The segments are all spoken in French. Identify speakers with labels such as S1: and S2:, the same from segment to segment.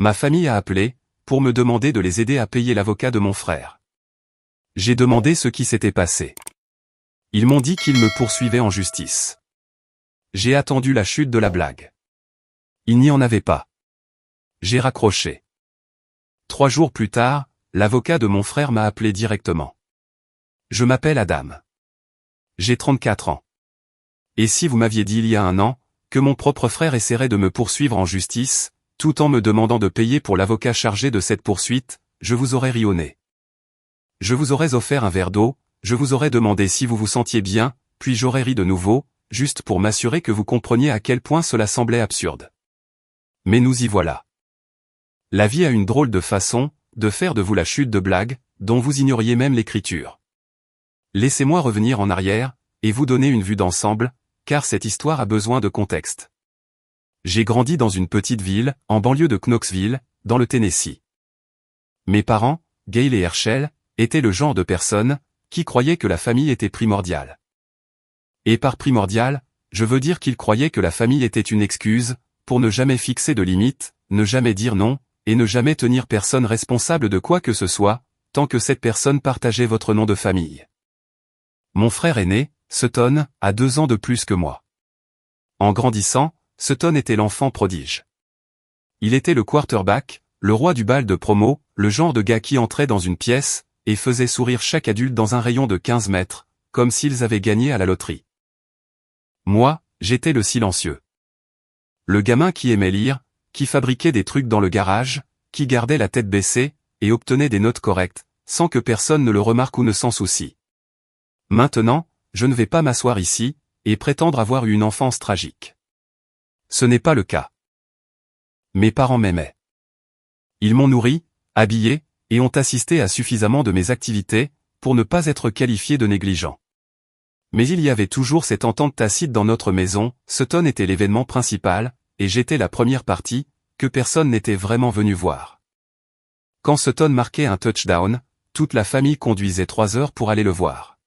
S1: Ma famille a appelé, pour me demander de les aider à payer l'avocat de mon frère. J'ai demandé ce qui s'était passé. Ils m'ont dit qu'ils me poursuivaient en justice. J'ai attendu la chute de la blague. Il n'y en avait pas. J'ai raccroché. 3 jours plus tard, l'avocat de mon frère m'a appelé directement. Je m'appelle Adam. J'ai 34 ans. Et si vous m'aviez dit il y a 1 an, que mon propre frère essaierait de me poursuivre en justice, tout en me demandant de payer pour l'avocat chargé de cette poursuite, je vous aurais ri au nez. Je vous aurais offert un verre d'eau, je vous aurais demandé si vous vous sentiez bien, puis j'aurais ri de nouveau, juste pour m'assurer que vous compreniez à quel point cela semblait absurde. Mais nous y voilà. La vie a une drôle de façon de faire de vous la chute de blague, dont vous ignoriez même l'écriture. Laissez-moi revenir en arrière, et vous donner une vue d'ensemble, car cette histoire a besoin de contexte. J'ai grandi dans une petite ville, en banlieue de Knoxville, dans le Tennessee. Mes parents, Gail et Herschel, étaient le genre de personnes qui croyaient que la famille était primordiale. Et par primordial, je veux dire qu'ils croyaient que la famille était une excuse pour ne jamais fixer de limites, ne jamais dire non, et ne jamais tenir personne responsable de quoi que ce soit, tant que cette personne partageait votre nom de famille. Mon frère aîné, Sutton, a 2 ans de plus que moi. En grandissant, Sutton était l'enfant prodige. Il était le quarterback, le roi du bal de promo, le genre de gars qui entrait dans une pièce et faisait sourire chaque adulte dans un rayon de 15 mètres, comme s'ils avaient gagné à la loterie. Moi, j'étais le silencieux. Le gamin qui aimait lire, qui fabriquait des trucs dans le garage, qui gardait la tête baissée, et obtenait des notes correctes, sans que personne ne le remarque ou ne s'en soucie. Maintenant, je ne vais pas m'asseoir ici, et prétendre avoir eu une enfance tragique. Ce n'est pas le cas. Mes parents m'aimaient. Ils m'ont nourri, habillé, et ont assisté à suffisamment de mes activités, pour ne pas être qualifié de négligent. Mais il y avait toujours cette entente tacite dans notre maison, Sutton était l'événement principal, et j'étais la première partie, que personne n'était vraiment venu voir. Quand Sutton marquait un touchdown, toute la famille conduisait 3 heures pour aller le voir.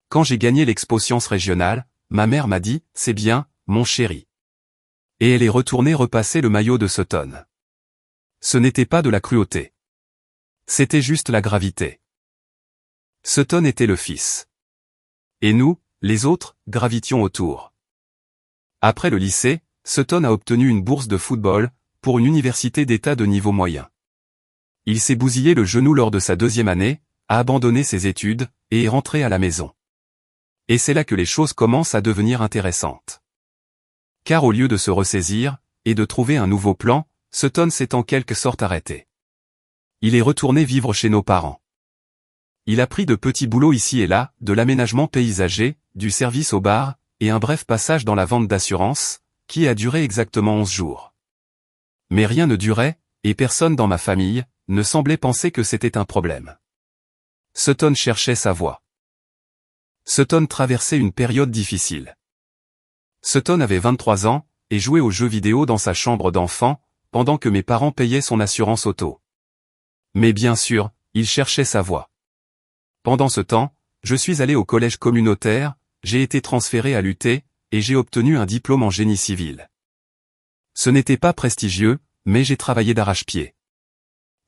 S1: Quand j'ai gagné l'Expo Science régionale, ma mère m'a dit « C'est bien, mon chéri ». Et elle est retournée repasser le maillot de Sutton. Ce n'était pas de la cruauté. C'était juste la gravité. Sutton était le fils. Et nous, les autres, gravitions autour. Après le lycée, Sutton a obtenu une bourse de football, pour une université d'État de niveau moyen. Il s'est bousillé le genou lors de sa 2e année, a abandonné ses études, et est rentré à la maison. Et c'est là que les choses commencent à devenir intéressantes. Car au lieu de se ressaisir, et de trouver un nouveau plan, Sutton s'est en quelque sorte arrêté. Il est retourné vivre chez nos parents. Il a pris de petits boulots ici et là, de l'aménagement paysager, du service au bar, et un bref passage dans la vente d'assurance, qui a duré exactement 11 jours. Mais rien ne durait, et personne dans ma famille ne semblait penser que c'était un problème. Sutton cherchait sa voie. Sutton traversait une période difficile. Sutton avait 23 ans, et jouait aux jeux vidéo dans sa chambre d'enfant, pendant que mes parents payaient son assurance auto. Mais bien sûr, il cherchait sa voie. Pendant ce temps, je suis allé au collège communautaire, j'ai été transféré à l'UT, et j'ai obtenu un diplôme en génie civil. Ce n'était pas prestigieux, mais j'ai travaillé d'arrache-pied.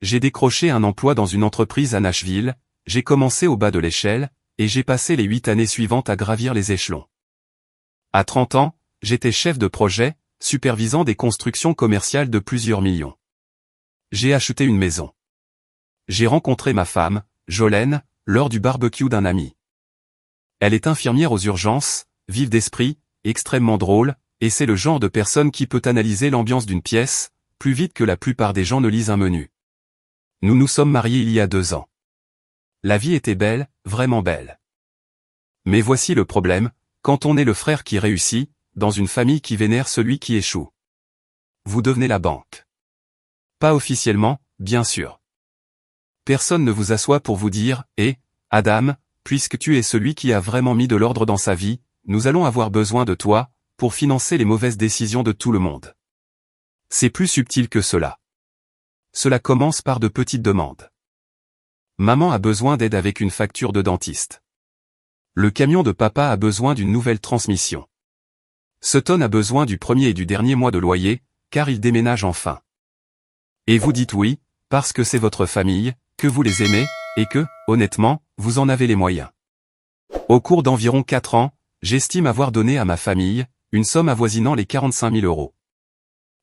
S1: J'ai décroché un emploi dans une entreprise à Nashville, j'ai commencé au bas de l'échelle, et j'ai passé les 8 années suivantes à gravir les échelons. À 30 ans, j'étais chef de projet, supervisant des constructions commerciales de plusieurs millions. J'ai acheté une maison. J'ai rencontré ma femme, Jolene, lors du barbecue d'un ami. Elle est infirmière aux urgences, vive d'esprit, extrêmement drôle, et c'est le genre de personne qui peut analyser l'ambiance d'une pièce, plus vite que la plupart des gens ne lisent un menu. Nous nous sommes mariés il y a 2 ans. La vie était belle, vraiment belle. Mais voici le problème, quand on est le frère qui réussit, dans une famille qui vénère celui qui échoue. Vous devenez la banque. Pas officiellement, bien sûr. Personne ne vous assoit pour vous dire « Eh, Adam, puisque tu es celui qui a vraiment mis de l'ordre dans sa vie, nous allons avoir besoin de toi, pour financer les mauvaises décisions de tout le monde. » C'est plus subtil que cela. Cela commence par de petites demandes. Maman a besoin d'aide avec une facture de dentiste. Le camion de papa a besoin d'une nouvelle transmission. Sutton a besoin du premier et du dernier mois de loyer, car il déménage enfin. Et vous dites oui, parce que c'est votre famille, que vous les aimez, et que, honnêtement, vous en avez les moyens. Au cours d'environ 4 ans, j'estime avoir donné à ma famille une somme avoisinant les 45 000 euros.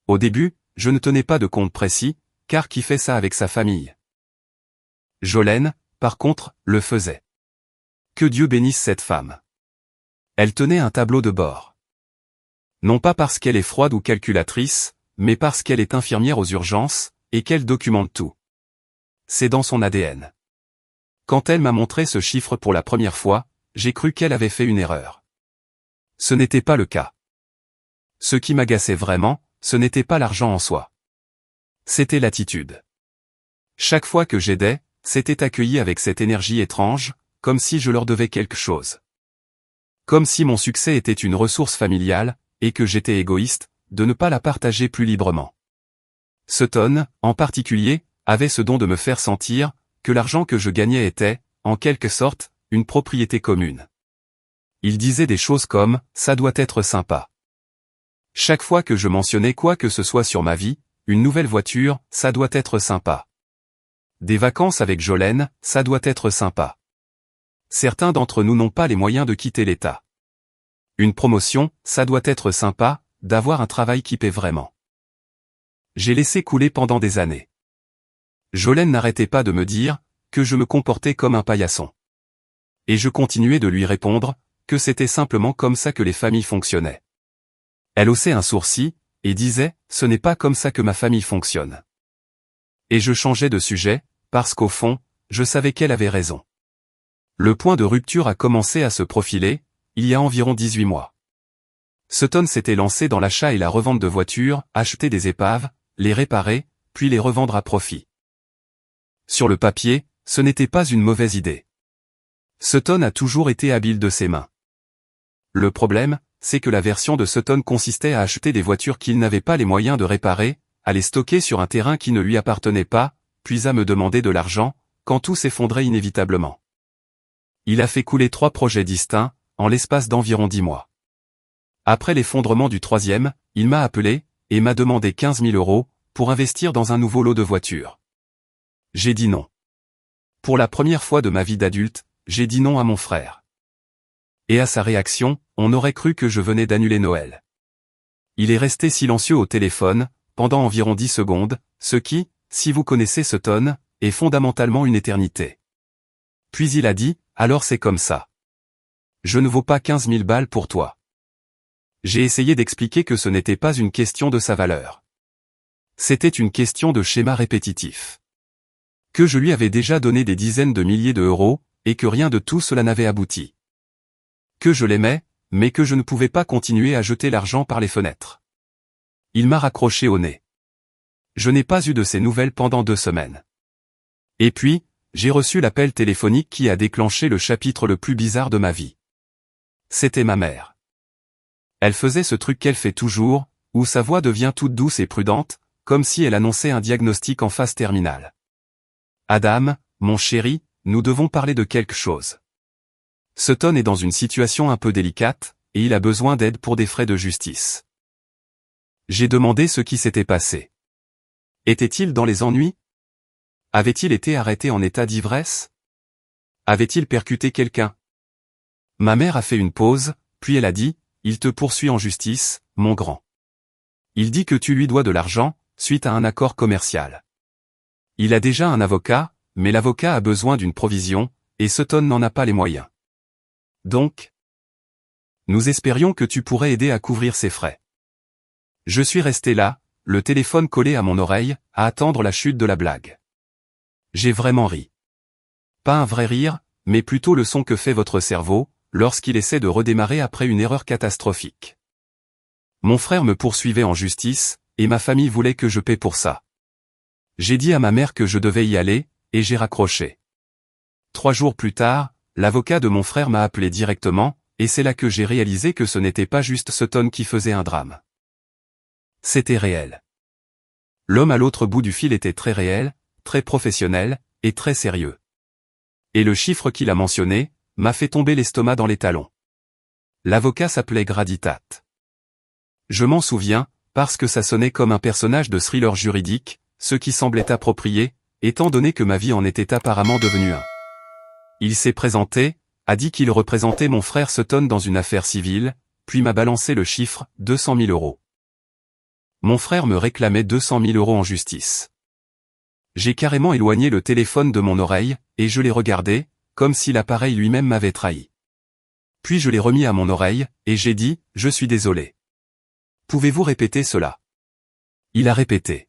S1: Au début, je ne tenais pas de compte précis, car qui fait ça avec sa famille? Jolène, par contre, le faisait. Que Dieu bénisse cette femme. Elle tenait un tableau de bord. Non pas parce qu'elle est froide ou calculatrice, mais parce qu'elle est infirmière aux urgences, et qu'elle documente tout. C'est dans son ADN. Quand elle m'a montré ce chiffre pour la première fois, j'ai cru qu'elle avait fait une erreur. Ce n'était pas le cas. Ce qui m'agaçait vraiment, ce n'était pas l'argent en soi. C'était l'attitude. Chaque fois que j'aidais, c'était accueilli avec cette énergie étrange, comme si je leur devais quelque chose. Comme si mon succès était une ressource familiale, et que j'étais égoïste, de ne pas la partager plus librement. Sutton, en particulier, avait ce don de me faire sentir que l'argent que je gagnais était, en quelque sorte, une propriété commune. Il disait des choses comme « ça doit être sympa ». Chaque fois que je mentionnais quoi que ce soit sur ma vie, une nouvelle voiture, ça doit être sympa. Des vacances avec Jolène, ça doit être sympa. Certains d'entre nous n'ont pas les moyens de quitter l'État. Une promotion, ça doit être sympa, d'avoir un travail qui paie vraiment. J'ai laissé couler pendant des années. Jolène n'arrêtait pas de me dire que je me comportais comme un paillasson. Et je continuais de lui répondre que c'était simplement comme ça que les familles fonctionnaient. Elle haussait un sourcil et disait « ce n'est pas comme ça que ma famille fonctionne ». Et je changeais de sujet, parce qu'au fond, je savais qu'elle avait raison. Le point de rupture a commencé à se profiler, il y a environ 18 mois. Sutton s'était lancé dans l'achat et la revente de voitures, acheter des épaves, les réparer, puis les revendre à profit. Sur le papier, ce n'était pas une mauvaise idée. Sutton a toujours été habile de ses mains. Le problème, c'est que la version de Sutton consistait à acheter des voitures qu'il n'avait pas les moyens de réparer, à les stocker sur un terrain qui ne lui appartenait pas, puis à me demander de l'argent, quand tout s'effondrait inévitablement. Il a fait couler 3 projets distincts, en l'espace d'environ 10 mois. Après l'effondrement du 3e, il m'a appelé, et m'a demandé 15 000 euros, pour investir dans un nouveau lot de voitures. J'ai dit non. Pour la première fois de ma vie d'adulte, j'ai dit non à mon frère. Et à sa réaction, on aurait cru que je venais d'annuler Noël. Il est resté silencieux au téléphone, pendant environ 10 secondes, ce qui, si vous connaissez Sutton, est fondamentalement une éternité. Puis il a dit, alors c'est comme ça. Je ne vaux pas 15 000 balles pour toi. J'ai essayé d'expliquer que ce n'était pas une question de sa valeur. C'était une question de schéma répétitif. Que je lui avais déjà donné des dizaines de milliers d'euros, et que rien de tout cela n'avait abouti. Que je l'aimais, mais que je ne pouvais pas continuer à jeter l'argent par les fenêtres. Il m'a raccroché au nez. Je n'ai pas eu de ses nouvelles pendant 2 semaines. Et puis, j'ai reçu l'appel téléphonique qui a déclenché le chapitre le plus bizarre de ma vie. C'était ma mère. Elle faisait ce truc qu'elle fait toujours, où sa voix devient toute douce et prudente, comme si elle annonçait un diagnostic en phase terminale. Adam, mon chéri, nous devons parler de quelque chose. Sutton est dans une situation un peu délicate, et il a besoin d'aide pour des frais de justice. J'ai demandé ce qui s'était passé. Était-il dans les ennuis? Avait-il été arrêté en état d'ivresse? Avait-il percuté quelqu'un? Ma mère a fait une pause, puis elle a dit, « Il te poursuit en justice, mon grand. Il dit que tu lui dois de l'argent, suite à un accord commercial. Il a déjà un avocat, mais l'avocat a besoin d'une provision, et Sutton n'en a pas les moyens. Donc, nous espérions que tu pourrais aider à couvrir ses frais. » Je suis resté là, le téléphone collé à mon oreille, à attendre la chute de la blague. J'ai vraiment ri. Pas un vrai rire, mais plutôt le son que fait votre cerveau, lorsqu'il essaie de redémarrer après une erreur catastrophique. Mon frère me poursuivait en justice, et ma famille voulait que je paie pour ça. J'ai dit à ma mère que je devais y aller, et j'ai raccroché. 3 jours plus tard, l'avocat de mon frère m'a appelé directement, et c'est là que j'ai réalisé que ce n'était pas juste Sutton qui faisait un drame. C'était réel. L'homme à l'autre bout du fil était très réel, très professionnel, et très sérieux. Et le chiffre qu'il a mentionné, m'a fait tomber l'estomac dans les talons. L'avocat s'appelait Grady Tate. Je m'en souviens, parce que ça sonnait comme un personnage de thriller juridique, ce qui semblait approprié, étant donné que ma vie en était apparemment devenue un. Il s'est présenté, a dit qu'il représentait mon frère Sutton dans une affaire civile, puis m'a balancé le chiffre, 200 000 euros. Mon frère me réclamait 200 000 euros en justice. J'ai carrément éloigné le téléphone de mon oreille, et je l'ai regardé, comme si l'appareil lui-même m'avait trahi. Puis je l'ai remis à mon oreille, et j'ai dit, je suis désolé. Pouvez-vous répéter cela? Il a répété.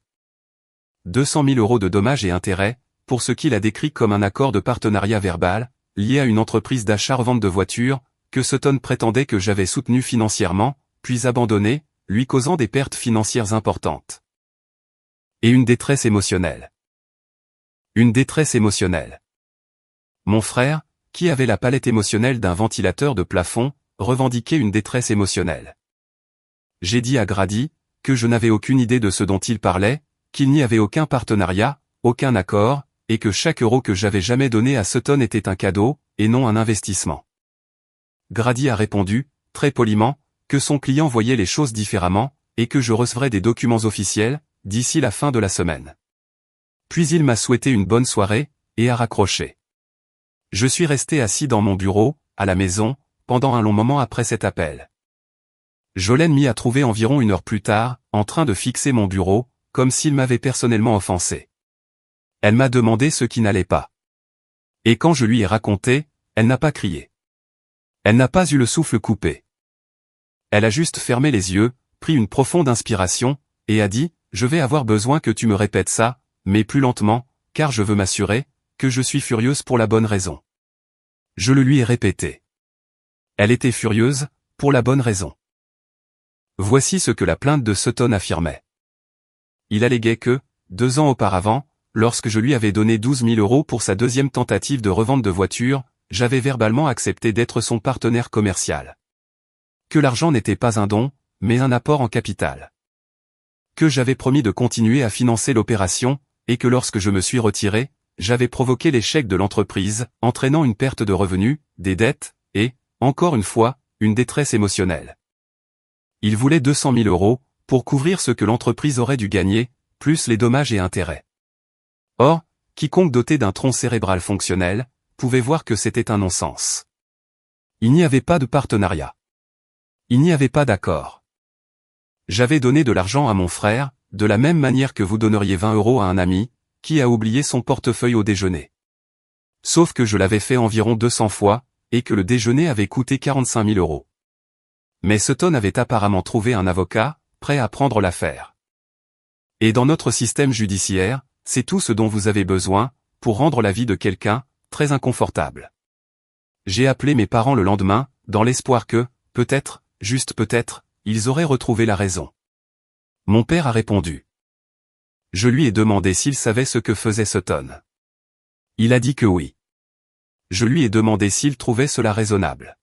S1: 200 000 euros de dommages et intérêts, pour ce qu'il a décrit comme un accord de partenariat verbal, lié à une entreprise d'achat-revente de voitures, que Sutton prétendait que j'avais soutenu financièrement, puis abandonné, lui causant des pertes financières importantes. Et une détresse émotionnelle. Une détresse émotionnelle. Mon frère, qui avait la palette émotionnelle d'un ventilateur de plafond, revendiquait une détresse émotionnelle. J'ai dit à Grady, que je n'avais aucune idée de ce dont il parlait, qu'il n'y avait aucun partenariat, aucun accord, et que chaque euro que j'avais jamais donné à Sutton était un cadeau, et non un investissement. Grady a répondu, très poliment, que son client voyait les choses différemment, et que je recevrais des documents officiels, d'ici la fin de la semaine. Puis il m'a souhaité une bonne soirée, et a raccroché. Je suis resté assis dans mon bureau, à la maison, pendant un long moment après cet appel. Jolene m'y a trouvé environ 1 heure plus tard, en train de fixer mon bureau, comme s'il m'avait personnellement offensé. Elle m'a demandé ce qui n'allait pas. Et quand je lui ai raconté, elle n'a pas crié. Elle n'a pas eu le souffle coupé. Elle a juste fermé les yeux, pris une profonde inspiration, et a dit, je vais avoir besoin que tu me répètes ça, mais plus lentement, car je veux m'assurer, que je suis furieuse pour la bonne raison. Je le lui ai répété. Elle était furieuse, pour la bonne raison. Voici ce que la plainte de Sutton affirmait. Il alléguait que, 2 ans auparavant, lorsque je lui avais donné 12 000 euros pour sa deuxième tentative de revente de voiture, j'avais verbalement accepté d'être son partenaire commercial. Que l'argent n'était pas un don, mais un apport en capital. Que j'avais promis de continuer à financer l'opération, et que lorsque je me suis retiré, j'avais provoqué l'échec de l'entreprise, entraînant une perte de revenus, des dettes, et, encore une fois, une détresse émotionnelle. Il voulait 200 000 euros, pour couvrir ce que l'entreprise aurait dû gagner, plus les dommages et intérêts. Or, quiconque doté d'un tronc cérébral fonctionnel, pouvait voir que c'était un non-sens. Il n'y avait pas de partenariat. Il n'y avait pas d'accord. J'avais donné de l'argent à mon frère, de la même manière que vous donneriez 20 euros à un ami, qui a oublié son portefeuille au déjeuner. Sauf que je l'avais fait environ 200 fois, et que le déjeuner avait coûté 45 000 euros. Mais Sutton avait apparemment trouvé un avocat, prêt à prendre l'affaire. Et dans notre système judiciaire, c'est tout ce dont vous avez besoin, pour rendre la vie de quelqu'un, très inconfortable. J'ai appelé mes parents le lendemain, dans l'espoir que, peut-être, juste peut-être, ils auraient retrouvé la raison. Mon père a répondu. Je lui ai demandé s'il savait ce que faisait Sutton. Il a dit que oui. Je lui ai demandé s'il trouvait cela raisonnable.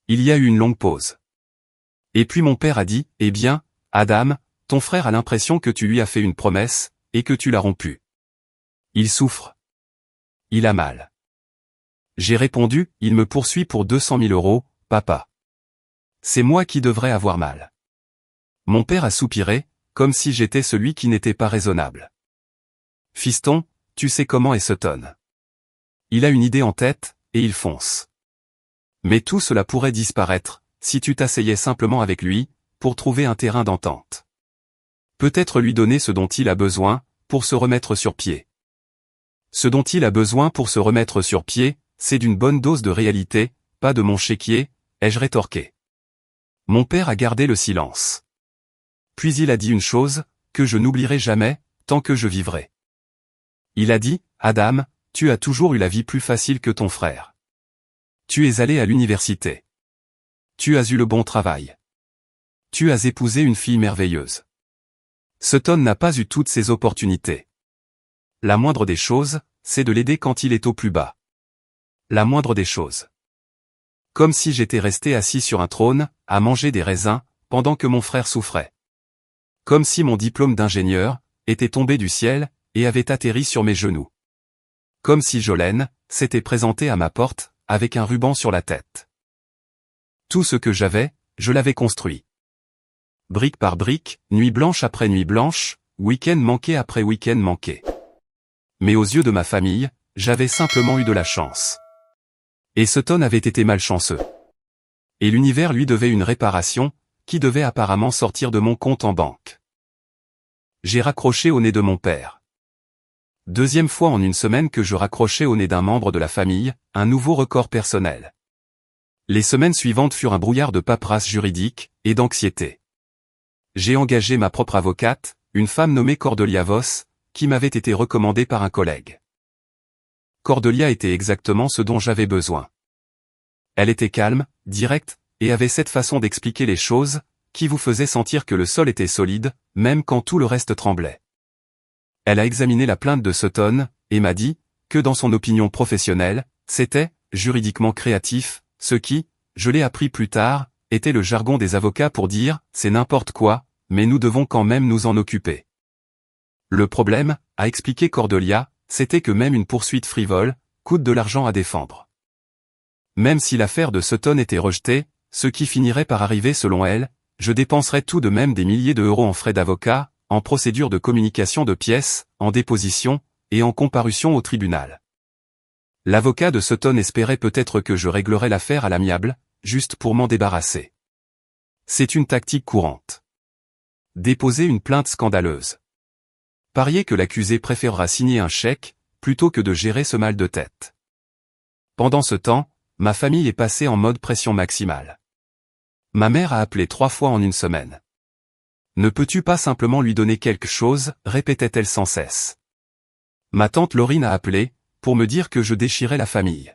S1: Il y a eu une longue pause. Et puis mon père a dit, eh bien, Adam, ton frère a l'impression que tu lui as fait une promesse, et que tu l'as rompue. Il souffre. Il a mal. J'ai répondu, il me poursuit pour 200 000 euros, papa. C'est moi qui devrais avoir mal. Mon père a soupiré, comme si j'étais celui qui n'était pas raisonnable. Fiston, tu sais comment est Sutton. Il a une idée en tête, et il fonce. Mais tout cela pourrait disparaître, si tu t'asseyais simplement avec lui, pour trouver un terrain d'entente. Peut-être lui donner ce dont il a besoin, pour se remettre sur pied. Ce dont il a besoin pour se remettre sur pied, c'est d'une bonne dose de réalité, pas de mon chéquier, ai-je rétorqué. Mon père a gardé le silence. Puis il a dit une chose, que je n'oublierai jamais, tant que je vivrai. Il a dit, Adam, tu as toujours eu la vie plus facile que ton frère. Tu es allé à l'université. Tu as eu le bon travail. Tu as épousé une fille merveilleuse. Sutton n'a pas eu toutes ces opportunités. La moindre des choses, c'est de l'aider quand il est au plus bas. La moindre des choses. Comme si j'étais resté assis sur un trône, à manger des raisins, pendant que mon frère souffrait. Comme si mon diplôme d'ingénieur, était tombé du ciel, et avait atterri sur mes genoux. Comme si Jolene, s'était présentée à ma porte, avec un ruban sur la tête. Tout ce que j'avais, je l'avais construit. Brique par brique, nuit blanche après nuit blanche, week-end manqué après week-end manqué. Mais aux yeux de ma famille, j'avais simplement eu de la chance. Et Sutton avait été malchanceux. Et l'univers lui devait une réparation, qui devait apparemment sortir de mon compte en banque. J'ai raccroché au nez de mon père. Deuxième fois en une semaine que je raccrochais au nez d'un membre de la famille, un nouveau record personnel. Les semaines suivantes furent un brouillard de paperasse juridique, et d'anxiété. J'ai engagé ma propre avocate, une femme nommée Cordelia Voss, qui m'avait été recommandée par un collègue. Cordelia était exactement ce dont j'avais besoin. Elle était calme, directe, et avait cette façon d'expliquer les choses, qui vous faisait sentir que le sol était solide, même quand tout le reste tremblait. Elle a examiné la plainte de Sutton, et m'a dit, que dans son opinion professionnelle, c'était, juridiquement créatif, ce qui, je l'ai appris plus tard, était le jargon des avocats pour dire, c'est n'importe quoi, mais nous devons quand même nous en occuper. Le problème, a expliqué Cordelia, c'était que même une poursuite frivole, coûte de l'argent à défendre. Même si l'affaire de Sutton était rejetée, ce qui finirait par arriver selon elle, je dépenserais tout de même des milliers d'euros en frais d'avocat, en procédure de communication de pièces, en déposition, et en comparution au tribunal. L'avocat de Sutton espérait peut-être que je réglerais l'affaire à l'amiable, juste pour m'en débarrasser. C'est une tactique courante. Déposer une plainte scandaleuse. Parier que l'accusé préférera signer un chèque, plutôt que de gérer ce mal de tête. Pendant ce temps, ma famille est passée en mode pression maximale. Ma mère a appelé 3 fois en une semaine. Ne peux-tu pas simplement lui donner quelque chose, répétait-elle sans cesse. Ma tante Laurine a appelé, pour me dire que je déchirais la famille.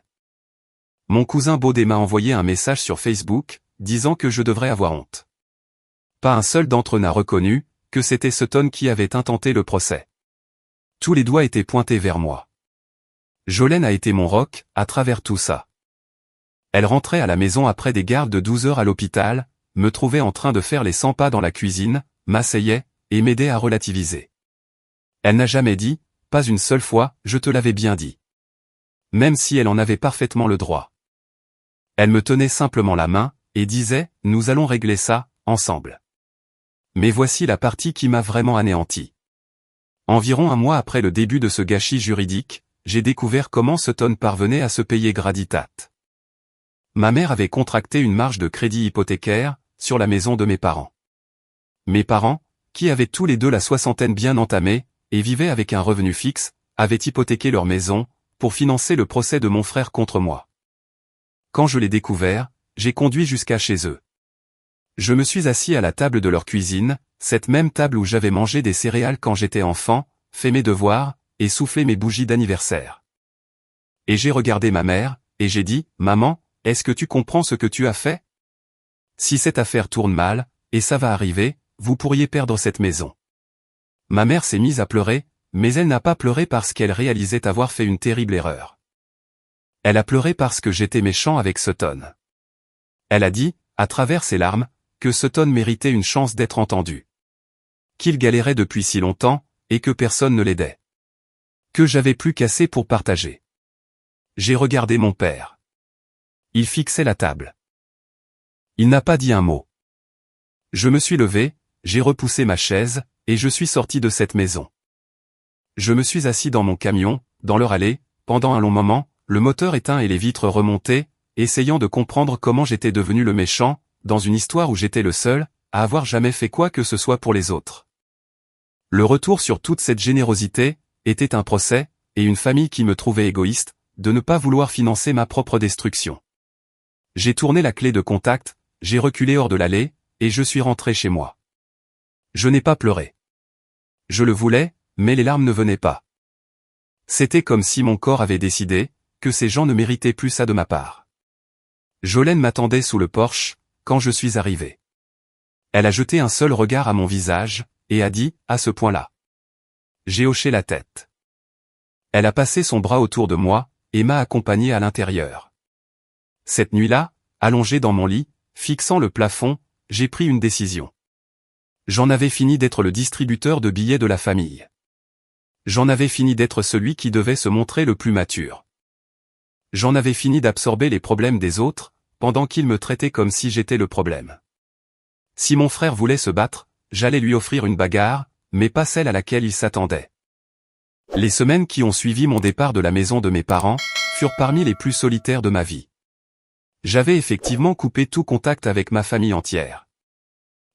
S1: Mon cousin Baudet m'a envoyé un message sur Facebook, disant que je devrais avoir honte. Pas un seul d'entre eux n'a reconnu, que c'était Sutton qui avait intenté le procès. Tous les doigts étaient pointés vers moi. Jolene a été mon roc, à travers tout ça. Elle rentrait à la maison après des gardes de 12 heures à l'hôpital, me trouvait en train de faire les 100 pas dans la cuisine, m'asseyait, et m'aidait à relativiser. Elle n'a jamais dit, pas une seule fois, je te l'avais bien dit. Même si elle en avait parfaitement le droit. Elle me tenait simplement la main, et disait, nous allons régler ça, ensemble. Mais voici la partie qui m'a vraiment anéanti. Environ un mois après le début de ce gâchis juridique, j'ai découvert comment Sutton parvenait à se payer graditat. Ma mère avait contracté une marge de crédit hypothécaire, sur la maison de mes parents. Mes parents, qui avaient tous les deux la soixantaine bien entamée, et vivaient avec un revenu fixe, avaient hypothéqué leur maison, pour financer le procès de mon frère contre moi. Quand je l'ai découvert, j'ai conduit jusqu'à chez eux. Je me suis assis à la table de leur cuisine, cette même table où j'avais mangé des céréales quand j'étais enfant, fait mes devoirs, et soufflé mes bougies d'anniversaire. Et j'ai regardé ma mère, et j'ai dit, « Maman, est-ce que tu comprends ce que tu as fait ? Si cette affaire tourne mal, et ça va arriver, vous pourriez perdre cette maison. » Ma mère s'est mise à pleurer, mais elle n'a pas pleuré parce qu'elle réalisait avoir fait une terrible erreur. Elle a pleuré parce que j'étais méchant avec Sutton. Elle a dit, à travers ses larmes, que Sutton méritait une chance d'être entendu. Qu'il galérait depuis si longtemps, et que personne ne l'aidait. Que j'avais plus qu'assez pour partager. J'ai regardé mon père. Il fixait la table. Il n'a pas dit un mot. Je me suis levé, j'ai repoussé ma chaise, et je suis sorti de cette maison. Je me suis assis dans mon camion, dans leur allée, pendant un long moment, le moteur éteint et les vitres remontées, essayant de comprendre comment j'étais devenu le méchant, dans une histoire où j'étais le seul, à avoir jamais fait quoi que ce soit pour les autres. Le retour sur toute cette générosité, était un procès, et une famille qui me trouvait égoïste, de ne pas vouloir financer ma propre destruction. J'ai tourné la clé de contact, j'ai reculé hors de l'allée, et je suis rentré chez moi. Je n'ai pas pleuré. Je le voulais, mais les larmes ne venaient pas. C'était comme si mon corps avait décidé, que ces gens ne méritaient plus ça de ma part. Jolene m'attendait sous le porche, quand je suis arrivé. Elle a jeté un seul regard à mon visage, et a dit, à ce point-là. J'ai hoché la tête. Elle a passé son bras autour de moi, et m'a accompagné à l'intérieur. Cette nuit-là, allongé dans mon lit, fixant le plafond, j'ai pris une décision. J'en avais fini d'être le distributeur de billets de la famille. J'en avais fini d'être celui qui devait se montrer le plus mature. J'en avais fini d'absorber les problèmes des autres, pendant qu'ils me traitaient comme si j'étais le problème. Si mon frère voulait se battre, j'allais lui offrir une bagarre, mais pas celle à laquelle il s'attendait. Les semaines qui ont suivi mon départ de la maison de mes parents furent parmi les plus solitaires de ma vie. J'avais effectivement coupé tout contact avec ma famille entière.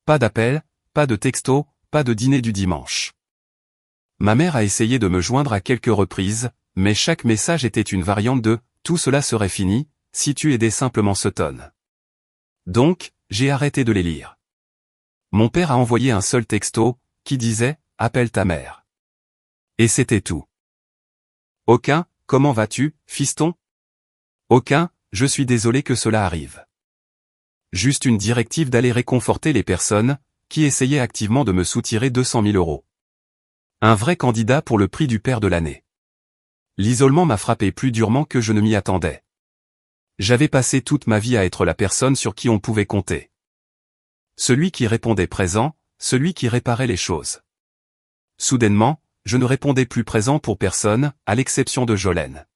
S1: Pas d'appel, pas de texto, pas de dîner du dimanche. Ma mère a essayé de me joindre à quelques reprises, mais chaque message était une variante de « tout cela serait fini, si tu aidais simplement Sutton ». Donc, j'ai arrêté de les lire. Mon père a envoyé un seul texto, qui disait « appelle ta mère ». Et c'était tout. Aucun « comment vas-tu, fiston ?» Aucun « je suis désolé que cela arrive ». Juste une directive d'aller réconforter les personnes, qui essayaient activement de me soutirer 200 000 €. Un vrai candidat pour le prix du père de l'année. L'isolement m'a frappé plus durement que je ne m'y attendais. J'avais passé toute ma vie à être la personne sur qui on pouvait compter. Celui qui répondait présent, celui qui réparait les choses. Soudainement, je ne répondais plus présent pour personne, à l'exception de Jolene.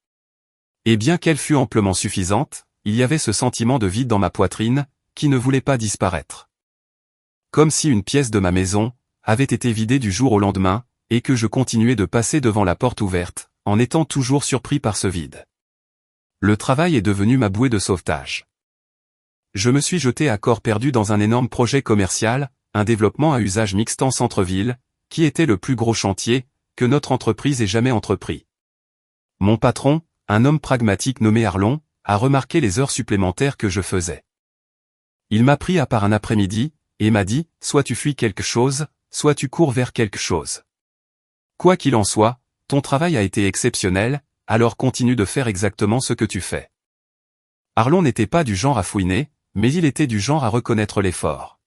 S1: Et bien qu'elle fût amplement suffisante, il y avait ce sentiment de vide dans ma poitrine, qui ne voulait pas disparaître. Comme si une pièce de ma maison avait été vidée du jour au lendemain, et que je continuais de passer devant la porte ouverte, en étant toujours surpris par ce vide. Le travail est devenu ma bouée de sauvetage. Je me suis jeté à corps perdu dans un énorme projet commercial, un développement à usage mixte en centre-ville, qui était le plus gros chantier que notre entreprise ait jamais entrepris. Mon patron, un homme pragmatique nommé Arlon, a remarqué les heures supplémentaires que je faisais. Il m'a pris à part un après-midi, et m'a dit, soit tu fuis quelque chose, soit tu cours vers quelque chose. Quoi qu'il en soit, ton travail a été exceptionnel, alors continue de faire exactement ce que tu fais. Arlon n'était pas du genre à fouiner, mais il était du genre à reconnaître l'effort.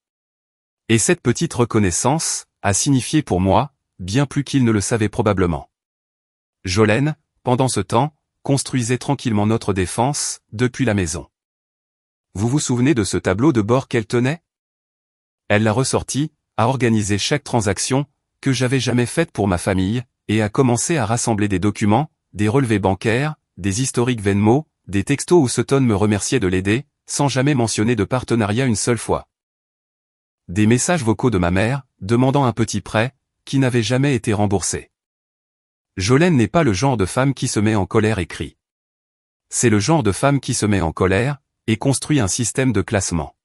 S1: Et cette petite reconnaissance a signifié pour moi, bien plus qu'il ne le savait probablement. Jolene, pendant ce temps, construisait tranquillement notre défense, depuis la maison. Vous vous souvenez de ce tableau de bord qu'elle tenait? Elle l'a ressorti, a organisé chaque transaction que j'avais jamais faite pour ma famille, et a commencé à rassembler des documents, des relevés bancaires, des historiques Venmo, des textos où Sutton me remerciait de l'aider, sans jamais mentionner de partenariat une seule fois. Des messages vocaux de ma mère, demandant un petit prêt, qui n'avait jamais été remboursé. Jolene n'est pas le genre de femme qui se met en colère et crie. C'est le genre de femme qui se met en colère, et construit un système de classement.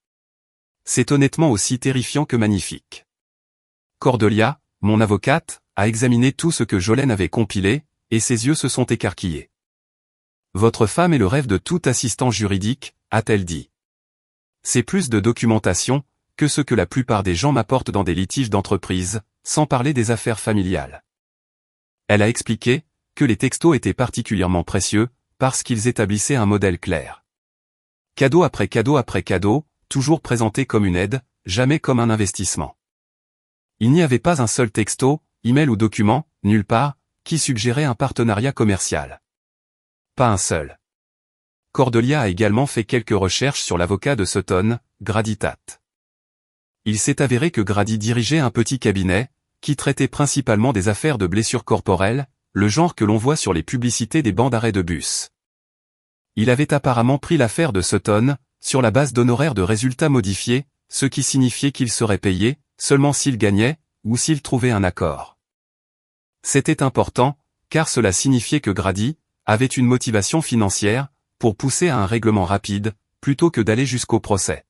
S1: C'est honnêtement aussi terrifiant que magnifique. Cordelia, mon avocate, a examiné tout ce que Jolene avait compilé, et ses yeux se sont écarquillés. Votre femme est le rêve de tout assistant juridique, a-t-elle dit. C'est plus de documentation que ce que la plupart des gens m'apportent dans des litiges d'entreprise, sans parler des affaires familiales. Elle a expliqué que les textos étaient particulièrement précieux, parce qu'ils établissaient un modèle clair. Cadeau après cadeau après cadeau, toujours présenté comme une aide, jamais comme un investissement. Il n'y avait pas un seul texto, email ou document, nulle part, qui suggérait un partenariat commercial. Pas un seul. Cordelia a également fait quelques recherches sur l'avocat de Sutton, Grady Tate. Il s'est avéré que Grady dirigeait un petit cabinet, qui traitait principalement des affaires de blessures corporelles, le genre que l'on voit sur les publicités des bancs d'arrêt de bus. Il avait apparemment pris l'affaire de Sutton, sur la base d'honoraires de résultats modifiés, ce qui signifiait qu'il serait payé, seulement s'il gagnait, ou s'il trouvait un accord. C'était important, car cela signifiait que Grady avait une motivation financière, pour pousser à un règlement rapide, plutôt que d'aller jusqu'au procès.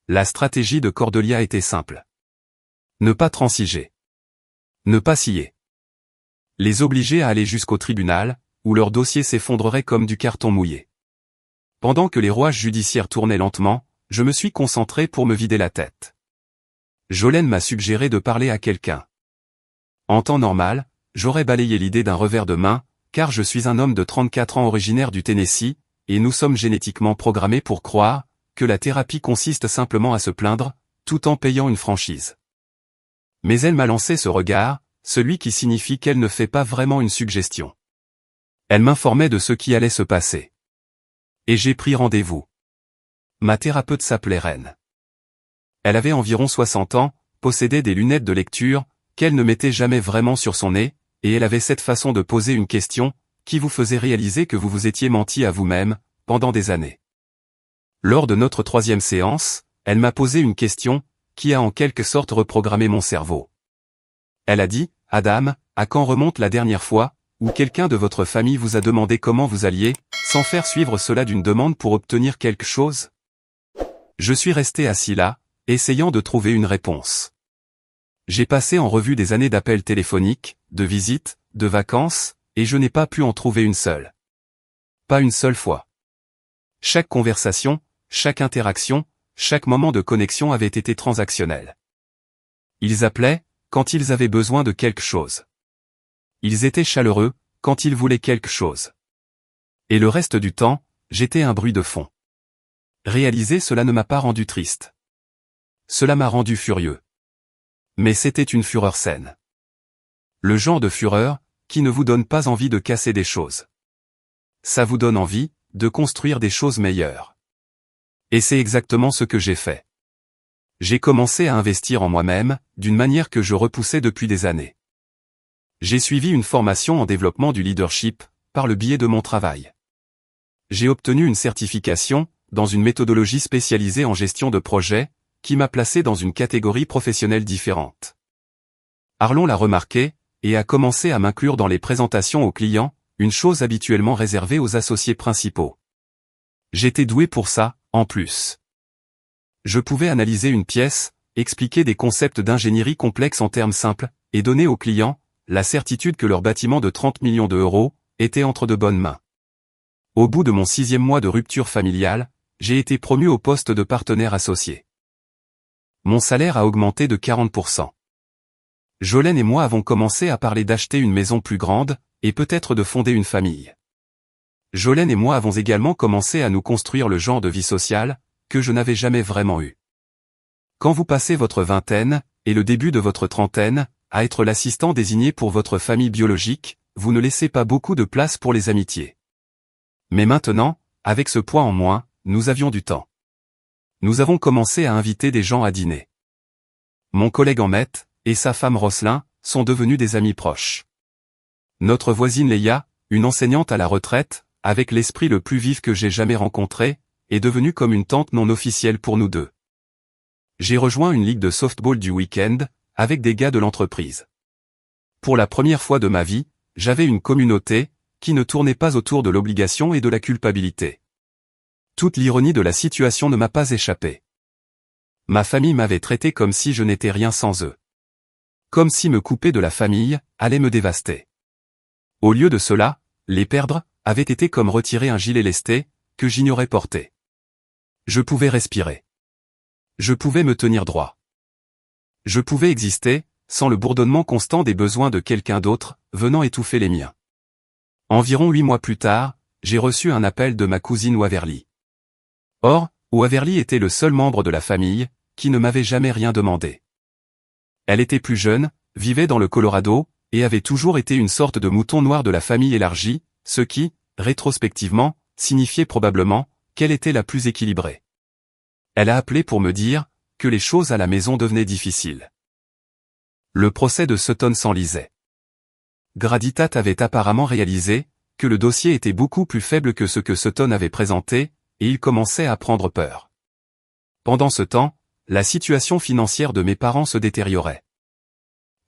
S1: La stratégie de Cordelia était simple. Ne pas transiger. Ne pas scier. Les obliger à aller jusqu'au tribunal, où leur dossier s'effondrerait comme du carton mouillé. Pendant que les rouages judiciaires tournaient lentement, je me suis concentré pour me vider la tête. Jolene m'a suggéré de parler à quelqu'un. En temps normal, j'aurais balayé l'idée d'un revers de main, car je suis un homme de 34 ans originaire du Tennessee, et nous sommes génétiquement programmés pour croire que la thérapie consiste simplement à se plaindre, tout en payant une franchise. Mais elle m'a lancé ce regard, celui qui signifie qu'elle ne fait pas vraiment une suggestion. Elle m'informait de ce qui allait se passer. Et j'ai pris rendez-vous. Ma thérapeute s'appelait Reine. Elle avait environ 60 ans, possédait des lunettes de lecture, qu'elle ne mettait jamais vraiment sur son nez, et elle avait cette façon de poser une question, qui vous faisait réaliser que vous vous étiez menti à vous-même, pendant des années. Lors de notre 3e séance, elle m'a posé une question, qui a en quelque sorte reprogrammé mon cerveau. Elle a dit, « Adam, à quand remonte la dernière fois, où quelqu'un de votre famille vous a demandé comment vous alliez, sans faire suivre cela d'une demande pour obtenir quelque chose ?» Je suis resté assis là, essayant de trouver une réponse. J'ai passé en revue des années d'appels téléphoniques, de visites, de vacances, et je n'ai pas pu en trouver une seule. Pas une seule fois. Chaque conversation, chaque interaction, chaque moment de connexion avait été transactionnel. Ils appelaient, quand ils avaient besoin de quelque chose. Ils étaient chaleureux, quand ils voulaient quelque chose. Et le reste du temps, j'étais un bruit de fond. Réaliser cela ne m'a pas rendu triste. Cela m'a rendu furieux. Mais c'était une fureur saine. Le genre de fureur, qui ne vous donne pas envie de casser des choses. Ça vous donne envie, de construire des choses meilleures. Et c'est exactement ce que j'ai fait. J'ai commencé à investir en moi-même, d'une manière que je repoussais depuis des années. J'ai suivi une formation en développement du leadership, par le biais de mon travail. J'ai obtenu une certification, dans une méthodologie spécialisée en gestion de projet, qui m'a placé dans une catégorie professionnelle différente. Arlon l'a remarqué, et a commencé à m'inclure dans les présentations aux clients, une chose habituellement réservée aux associés principaux. J'étais doué pour ça, en plus. Je pouvais analyser une pièce, expliquer des concepts d'ingénierie complexes en termes simples, et donner aux clients la certitude que leur bâtiment de 30 millions d'euros était entre de bonnes mains. Au bout de mon 6e mois de rupture familiale, j'ai été promu au poste de partenaire associé. Mon salaire a augmenté de 40%. Jolène et moi avons commencé à parler d'acheter une maison plus grande, et peut-être de fonder une famille. Jolène et moi avons également commencé à nous construire le genre de vie sociale, que je n'avais jamais vraiment eu. Quand vous passez votre vingtaine, et le début de votre trentaine, à être l'assistant désigné pour votre famille biologique, vous ne laissez pas beaucoup de place pour les amitiés. Mais maintenant, avec ce poids en moins, nous avions du temps. Nous avons commencé à inviter des gens à dîner. Mon collègue Ahmet, et sa femme Roselyne, sont devenus des amis proches. Notre voisine Léa, une enseignante à la retraite, avec l'esprit le plus vif que j'ai jamais rencontré, est devenue comme une tante non officielle pour nous deux. J'ai rejoint une ligue de softball du week-end, avec des gars de l'entreprise. Pour la première fois de ma vie, j'avais une communauté, qui ne tournait pas autour de l'obligation et de la culpabilité. Toute l'ironie de la situation ne m'a pas échappé. Ma famille m'avait traité comme si je n'étais rien sans eux. Comme si me couper de la famille, allait me dévaster. Au lieu de cela, les perdre, avait été comme retirer un gilet lesté, que j'ignorais porter. Je pouvais respirer. Je pouvais me tenir droit. Je pouvais exister, sans le bourdonnement constant des besoins de quelqu'un d'autre, venant étouffer les miens. Environ 8 mois plus tard, j'ai reçu un appel de ma cousine Waverly. Or, Waverly était le seul membre de la famille, qui ne m'avait jamais rien demandé. Elle était plus jeune, vivait dans le Colorado, et avait toujours été une sorte de mouton noir de la famille élargie, ce qui, rétrospectivement, signifiait probablement qu'elle était la plus équilibrée. Elle a appelé pour me dire que les choses à la maison devenaient difficiles. Le procès de Sutton s'enlisait. Graditat avait apparemment réalisé que le dossier était beaucoup plus faible que ce que Sutton avait présenté, et il commençait à prendre peur. Pendant ce temps, la situation financière de mes parents se détériorait.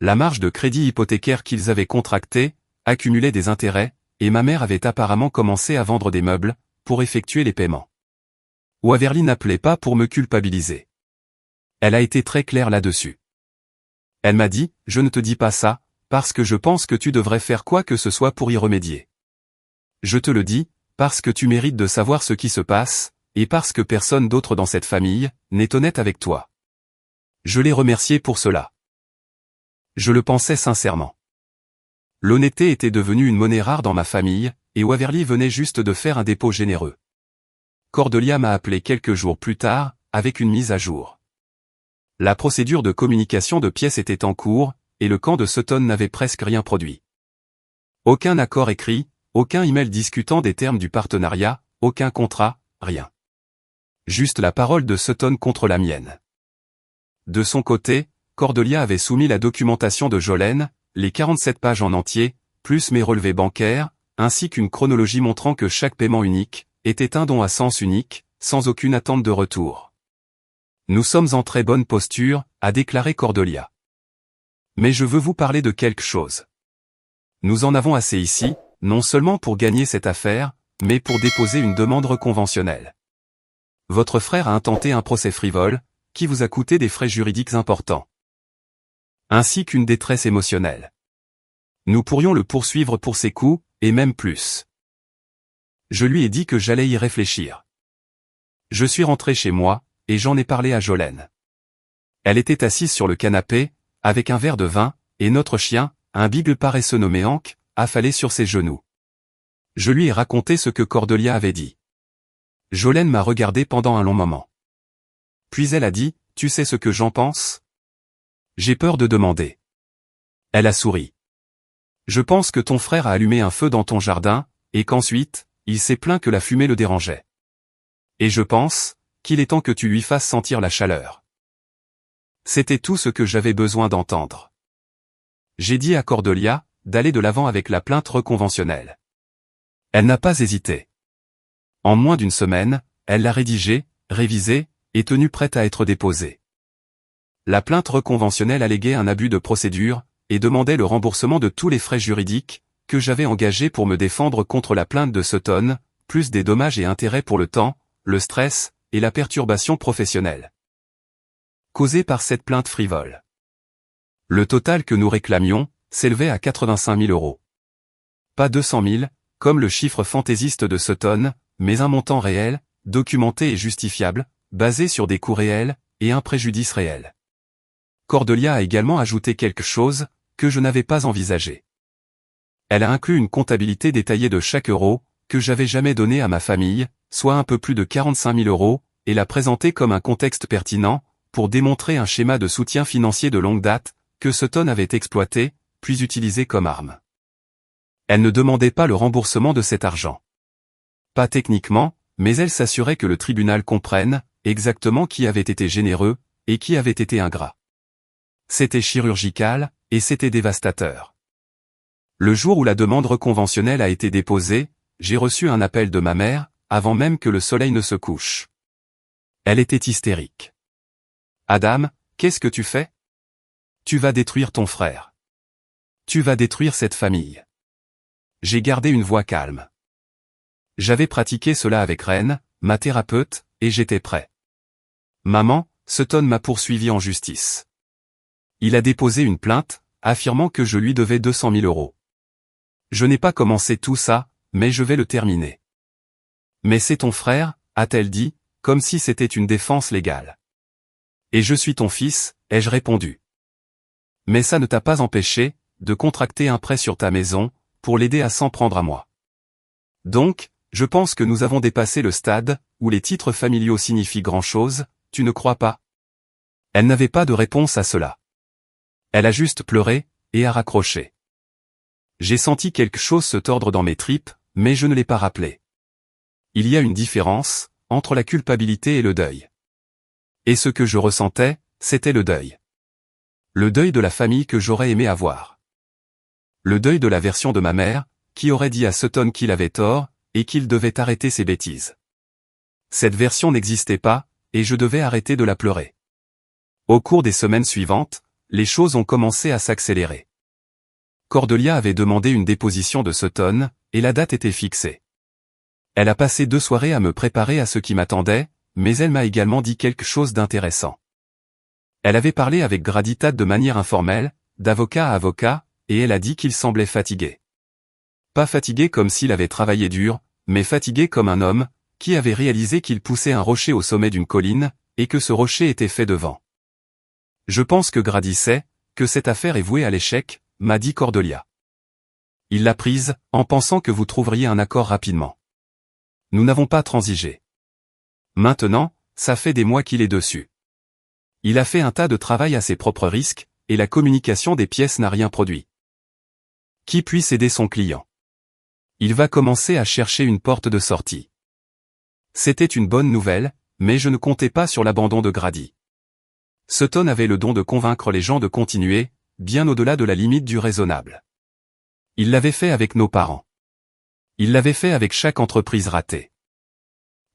S1: La marge de crédit hypothécaire qu'ils avaient contractée accumulait des intérêts, et ma mère avait apparemment commencé à vendre des meubles, pour effectuer les paiements. Waverly n'appelait pas pour me culpabiliser. Elle a été très claire là-dessus. Elle m'a dit, je ne te dis pas ça, parce que je pense que tu devrais faire quoi que ce soit pour y remédier. Je te le dis, parce que tu mérites de savoir ce qui se passe, et parce que personne d'autre dans cette famille n'est honnête avec toi. Je l'ai remercié pour cela. Je le pensais sincèrement. L'honnêteté était devenue une monnaie rare dans ma famille, et Waverly venait juste de faire un dépôt généreux. Cordelia m'a appelé quelques jours plus tard, avec une mise à jour. La procédure de communication de pièces était en cours, et le camp de Sutton n'avait presque rien produit. Aucun accord écrit, aucun email discutant des termes du partenariat, aucun contrat, rien. Juste la parole de Sutton contre la mienne. De son côté, Cordelia avait soumis la documentation de Jolène, les 47 pages en entier, plus mes relevés bancaires, ainsi qu'une chronologie montrant que chaque paiement unique était un don à sens unique, sans aucune attente de retour. Nous sommes en très bonne posture, a déclaré Cordelia. Mais je veux vous parler de quelque chose. Nous en avons assez ici, non seulement pour gagner cette affaire, mais pour déposer une demande conventionnelle. Votre frère a intenté un procès frivole, qui vous a coûté des frais juridiques importants. Ainsi qu'une détresse émotionnelle. Nous pourrions le poursuivre pour ses coûts, et même plus. Je lui ai dit que j'allais y réfléchir. Je suis rentré chez moi, et j'en ai parlé à Jolene. Elle était assise sur le canapé, avec un verre de vin, et notre chien, un beagle paresseux nommé Hank, affalé sur ses genoux. Je lui ai raconté ce que Cordelia avait dit. Jolene m'a regardé pendant un long moment. Puis elle a dit, « Tu sais ce que j'en pense ?» J'ai peur de demander. Elle a souri. Je pense que ton frère a allumé un feu dans ton jardin, et qu'ensuite, il s'est plaint que la fumée le dérangeait. Et je pense qu'il est temps que tu lui fasses sentir la chaleur. C'était tout ce que j'avais besoin d'entendre. J'ai dit à Cordelia d'aller de l'avant avec la plainte reconventionnelle. Elle n'a pas hésité. En moins d'une semaine, elle l'a rédigée, révisée, et tenue prête à être déposée. La plainte reconventionnelle alléguait un abus de procédure, et demandait le remboursement de tous les frais juridiques, que j'avais engagés pour me défendre contre la plainte de Sutton, plus des dommages et intérêts pour le temps, le stress, et la perturbation professionnelle causée par cette plainte frivole. Le total que nous réclamions s'élevait à 85 000 €. Pas 200 000, comme le chiffre fantaisiste de Sutton, mais un montant réel, documenté et justifiable, basé sur des coûts réels, et un préjudice réel. Cordelia a également ajouté quelque chose, que je n'avais pas envisagé. Elle a inclus une comptabilité détaillée de chaque euro, que j'avais jamais donné à ma famille, soit un peu plus de 45 000 €, et l'a présenté comme un contexte pertinent, pour démontrer un schéma de soutien financier de longue date, que Sutton avait exploité, puis utilisé comme arme. Elle ne demandait pas le remboursement de cet argent. Pas techniquement, mais elle s'assurait que le tribunal comprenne exactement qui avait été généreux, et qui avait été ingrat. C'était chirurgical, et c'était dévastateur. Le jour où la demande reconventionnelle a été déposée, j'ai reçu un appel de ma mère, avant même que le soleil ne se couche. Elle était hystérique. « Adam, qu'est-ce que tu fais ? Tu vas détruire ton frère. Tu vas détruire cette famille. » J'ai gardé une voix calme. J'avais pratiqué cela avec Ren, ma thérapeute, et j'étais prêt. « Maman, Sutton m'a poursuivi en justice. Il a déposé une plainte, affirmant que je lui devais 200 000 €. Je n'ai pas commencé tout ça, mais je vais le terminer. »« Mais c'est ton frère, » a-t-elle dit, comme si c'était une défense légale. « Et je suis ton fils, » ai-je répondu. « Mais ça ne t'a pas empêché de contracter un prêt sur ta maison, pour l'aider à s'en prendre à moi. Donc, je pense que nous avons dépassé le stade où les titres familiaux signifient grand-chose, tu ne crois pas ? » Elle n'avait pas de réponse à cela. Elle a juste pleuré, et a raccroché. J'ai senti quelque chose se tordre dans mes tripes, mais je ne l'ai pas rappelé. Il y a une différence entre la culpabilité et le deuil. Et ce que je ressentais, c'était le deuil. Le deuil de la famille que j'aurais aimé avoir. Le deuil de la version de ma mère, qui aurait dit à Sutton qu'il avait tort, et qu'il devait arrêter ses bêtises. Cette version n'existait pas, et je devais arrêter de la pleurer. Au cours des semaines suivantes, les choses ont commencé à s'accélérer. Cordelia avait demandé une déposition de Sutton, et la date était fixée. Elle a passé 2 soirées à me préparer à ce qui m'attendait, mais elle m'a également dit quelque chose d'intéressant. Elle avait parlé avec Grady Tad de manière informelle, d'avocat à avocat, et elle a dit qu'il semblait fatigué. Pas fatigué comme s'il avait travaillé dur, mais fatigué comme un homme, qui avait réalisé qu'il poussait un rocher au sommet d'une colline, et que ce rocher était fait de vent. Je pense que Grady sait que cette affaire est vouée à l'échec, m'a dit Cordelia. Il l'a prise, en pensant que vous trouveriez un accord rapidement. Nous n'avons pas transigé. Maintenant, ça fait des mois qu'il est dessus. Il a fait un tas de travail à ses propres risques, et la communication des pièces n'a rien produit. Qui puisse aider son client? Il va commencer à chercher une porte de sortie. C'était une bonne nouvelle, mais je ne comptais pas sur l'abandon de Grady. Sutton avait le don de convaincre les gens de continuer, bien au-delà de la limite du raisonnable. Il l'avait fait avec nos parents. Il l'avait fait avec chaque entreprise ratée.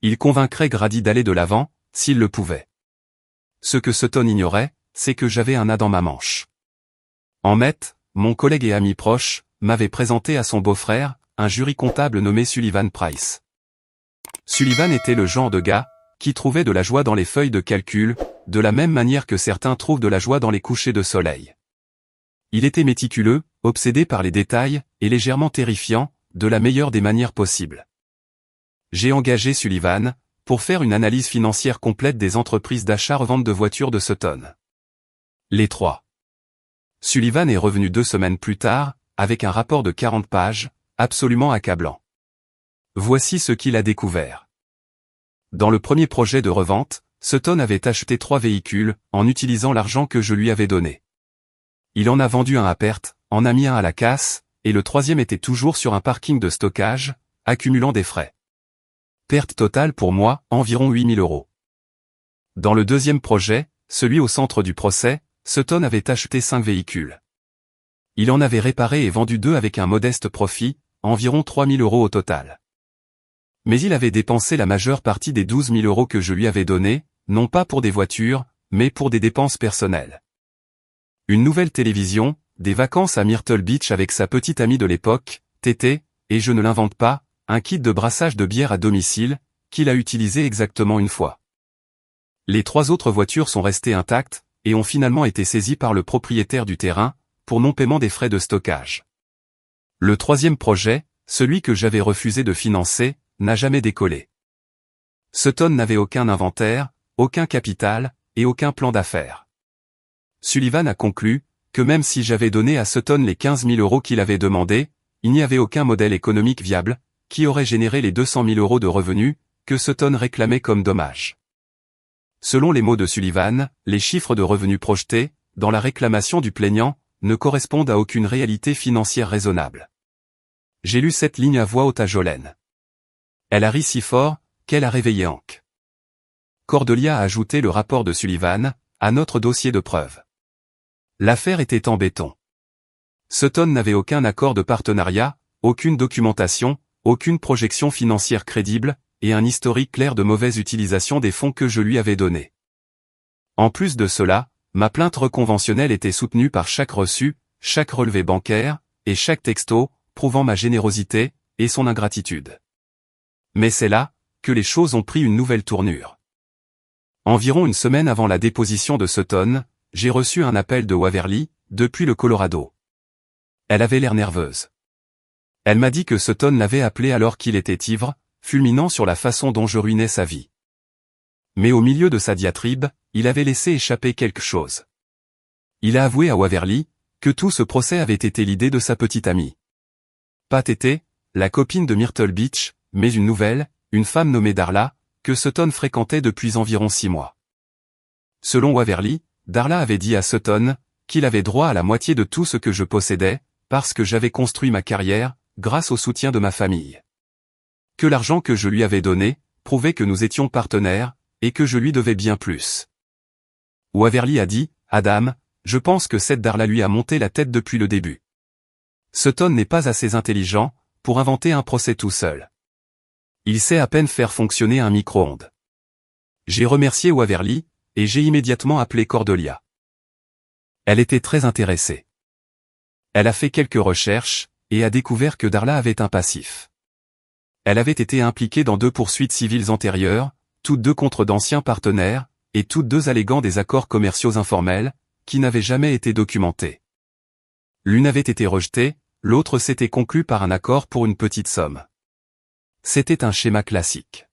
S1: Il convaincrait Grady d'aller de l'avant, s'il le pouvait. Ce que Sutton ignorait, c'est que j'avais un as dans ma manche. En mai, mon collègue et ami proche m'avait présenté à son beau-frère, un jury comptable nommé Sullivan Price. Sullivan était le genre de gars qui trouvait de la joie dans les feuilles de calcul, de la même manière que certains trouvent de la joie dans les couchers de soleil. Il était méticuleux, obsédé par les détails, et légèrement terrifiant, de la meilleure des manières possibles. J'ai engagé Sullivan pour faire une analyse financière complète des entreprises d'achat-revente de voitures de Sutton. Les 3. Sullivan est revenu 2 semaines plus tard, avec un rapport de 40 pages, absolument accablant. Voici ce qu'il a découvert. Dans le premier projet de revente, Sutton avait acheté 3 véhicules, en utilisant l'argent que je lui avais donné. Il en a vendu un à perte, en a mis un à la casse, et le troisième était toujours sur un parking de stockage, accumulant des frais. Perte totale pour moi, environ 8 000 €. Dans le deuxième projet, celui au centre du procès, Sutton avait acheté 5 véhicules. Il en avait réparé et vendu 2 avec un modeste profit, environ 3 000 € au total. Mais il avait dépensé la majeure partie des 12 000 € que je lui avais donnés, non pas pour des voitures, mais pour des dépenses personnelles. Une nouvelle télévision, des vacances à Myrtle Beach avec sa petite amie de l'époque, Tété, et je ne l'invente pas, un kit de brassage de bière à domicile, qu'il a utilisé exactement une fois. Les 3 autres voitures sont restées intactes, et ont finalement été saisies par le propriétaire du terrain, pour non-paiement des frais de stockage. Le troisième projet, celui que j'avais refusé de financer, n'a jamais décollé. Sutton n'avait aucun inventaire, aucun capital, et aucun plan d'affaires. Sullivan a conclu que même si j'avais donné à Sutton les 15 000 € qu'il avait demandé, il n'y avait aucun modèle économique viable, qui aurait généré les 200 000 € de revenus, que Sutton réclamait comme dommage. Selon les mots de Sullivan, les chiffres de revenus projetés, dans la réclamation du plaignant, ne correspondent à aucune réalité financière raisonnable. J'ai lu cette ligne à voix haute à Jolene. Elle a ri si fort, qu'elle a réveillé Hank. Cordelia a ajouté le rapport de Sullivan à notre dossier de preuve. L'affaire était en béton. Sutton n'avait aucun accord de partenariat, aucune documentation, aucune projection financière crédible, et un historique clair de mauvaise utilisation des fonds que je lui avais donnés. En plus de cela, ma plainte reconventionnelle était soutenue par chaque reçu, chaque relevé bancaire, et chaque texto, prouvant ma générosité, et son ingratitude. Mais c'est là, que les choses ont pris une nouvelle tournure. Environ une semaine avant la déposition de Sutton, j'ai reçu un appel de Waverly, depuis le Colorado. Elle avait l'air nerveuse. Elle m'a dit que Sutton l'avait appelé alors qu'il était ivre, fulminant sur la façon dont je ruinais sa vie. Mais au milieu de sa diatribe, il avait laissé échapper quelque chose. Il a avoué à Waverly que tout ce procès avait été l'idée de sa petite amie. Pas Tété, la copine de Myrtle Beach, mais une nouvelle, une femme nommée Darla, que Sutton fréquentait depuis environ 6 mois. Selon Waverly, Darla avait dit à Sutton qu'il avait droit à la moitié de tout ce que je possédais, parce que j'avais construit ma carrière, grâce au soutien de ma famille. Que l'argent que je lui avais donné prouvait que nous étions partenaires, et que je lui devais bien plus. Waverly a dit, Adam, je pense que cette Darla lui a monté la tête depuis le début. Sutton n'est pas assez intelligent pour inventer un procès tout seul. Il sait à peine faire fonctionner un micro-ondes. J'ai remercié Waverly, et j'ai immédiatement appelé Cordelia. Elle était très intéressée. Elle a fait quelques recherches, et a découvert que Darla avait un passif. Elle avait été impliquée dans 2 poursuites civiles antérieures, toutes 2 contre d'anciens partenaires, et toutes 2 alléguant des accords commerciaux informels, qui n'avaient jamais été documentés. L'une avait été rejetée, l'autre s'était conclue par un accord pour une petite somme. C'était un schéma classique.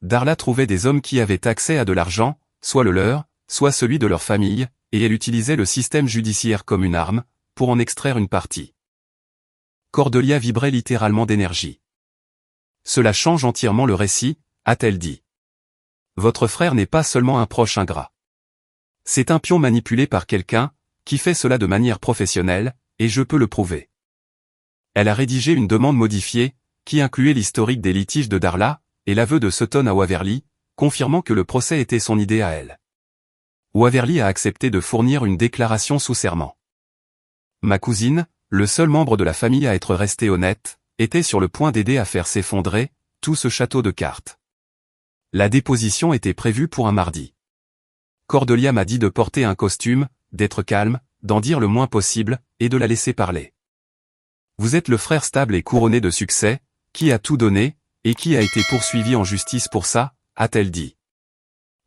S1: Darla trouvait des hommes qui avaient accès à de l'argent, soit le leur, soit celui de leur famille, et elle utilisait le système judiciaire comme une arme, pour en extraire une partie. Cordelia vibrait littéralement d'énergie. Cela change entièrement le récit, a-t-elle dit. Votre frère n'est pas seulement un proche ingrat. C'est un pion manipulé par quelqu'un, qui fait cela de manière professionnelle, et je peux le prouver. Elle a rédigé une demande modifiée, qui incluait l'historique des litiges de Darla, et l'aveu de Sutton à Waverly, confirmant que le procès était son idée à elle. Waverly a accepté de fournir une déclaration sous serment. Ma cousine, le seul membre de la famille à être resté honnête, était sur le point d'aider à faire s'effondrer tout ce château de cartes. La déposition était prévue pour un mardi. Cordelia m'a dit de porter un costume, d'être calme, d'en dire le moins possible, et de la laisser parler. Vous êtes le frère stable et couronné de succès, qui a tout donné, et qui a été poursuivi en justice pour ça, a-t-elle dit.